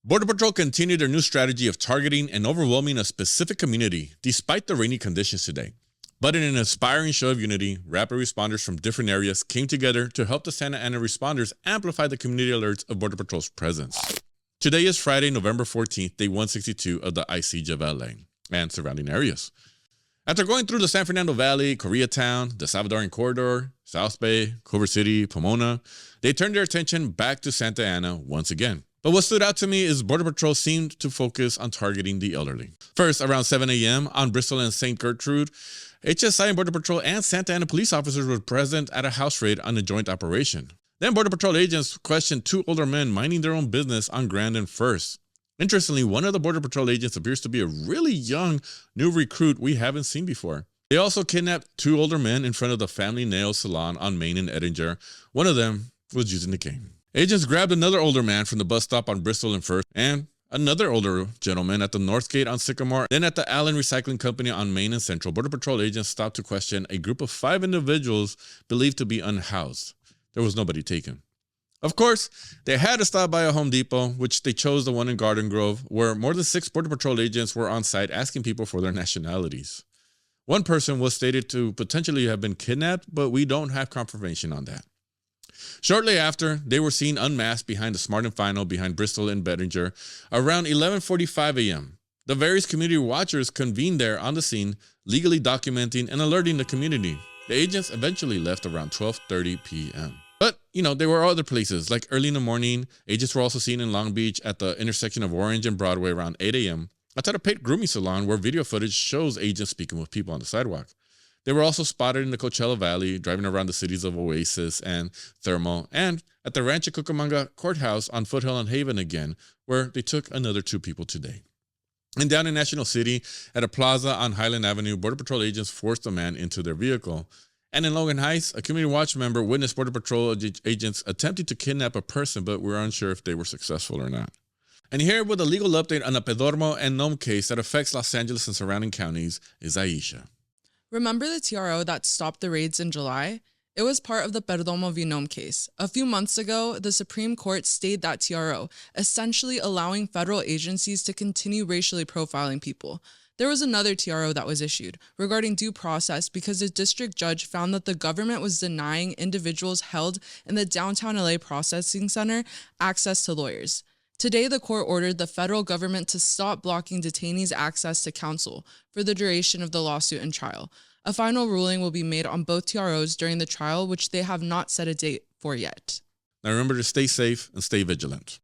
Border Patrol continued their new strategy of targeting and overwhelming a specific community despite the rainy conditions today. But in an inspiring show of unity, rapid responders from different areas came together to help the Santa Ana responders amplify the community alerts of Border Patrol's presence. Today is Friday, November 14th, day 162 of the Ice Siege of LA and surrounding areas. After going through the San Fernando Valley, Koreatown, the Salvadoran Corridor, South Bay, Culver City, Pomona, they turned their attention back to Santa Ana once again. But what stood out to me is Border Patrol seemed to focus on targeting the elderly. First, around 7 a.m. on Bristol and St. Gertrude, HSI and Border Patrol and Santa Ana police officers were present at a house raid on a joint operation. Then Border Patrol agents questioned two older men minding their own business on Grand and First. Interestingly, one of the Border Patrol agents appears to be a really young new recruit we haven't seen before. They also kidnapped two older men in front of the Family Nail Salon on Main and Edinger. One of them was using the cane. Agents grabbed another older man from the bus stop on Bristol and First, and another older gentleman at the North Gate on Sycamore. Then at the Allen Recycling Company on Main and Central, Border Patrol agents stopped to question a group of 5 individuals believed to be unhoused. There was nobody taken. Of course, they had to stop by a Home Depot, which they chose the one in Garden Grove, where more than 6 Border Patrol agents were on site asking people for their nationalities. One person was stated to potentially have been kidnapped, but we don't have confirmation on that. Shortly after, they were seen unmasked behind the Smart and Final behind Bristol and Bettinger around 11:45 a.m. The various community watchers convened there on the scene, legally documenting and alerting the community. The agents eventually left around 12:30 p.m. But, there were other places, like early in the morning. Agents were also seen in Long Beach at the intersection of Orange and Broadway around 8 a.m. outside a paid grooming salon where video footage shows agents speaking with people on the sidewalk. They were also spotted in the Coachella Valley, driving around the cities of Oasis and Thermal, and at the Rancho Cucamonga Courthouse on Foothill and Haven again, where they took another 2 people today. And down in National City, at a plaza on Highland Avenue, Border Patrol agents forced a man into their vehicle. And in Logan Heights, a community watch member witnessed Border Patrol agents attempting to kidnap a person, but we're unsure if they were successful or not. And here with a legal update on the Pedormo and Nome case that affects Los Angeles and surrounding counties is Aisha. Remember the TRO that stopped the raids in July? It was part of the Perdomo v. Nome case. A few months ago, the Supreme Court stayed that TRO, essentially allowing federal agencies to continue racially profiling people. There was another TRO that was issued regarding due process because a district judge found that the government was denying individuals held in the downtown LA processing center access to lawyers. Today, the court ordered the federal government to stop blocking detainees' access to counsel for the duration of the lawsuit and trial. A final ruling will be made on both TROs during the trial, which they have not set a date for yet. Now remember to stay safe and stay vigilant.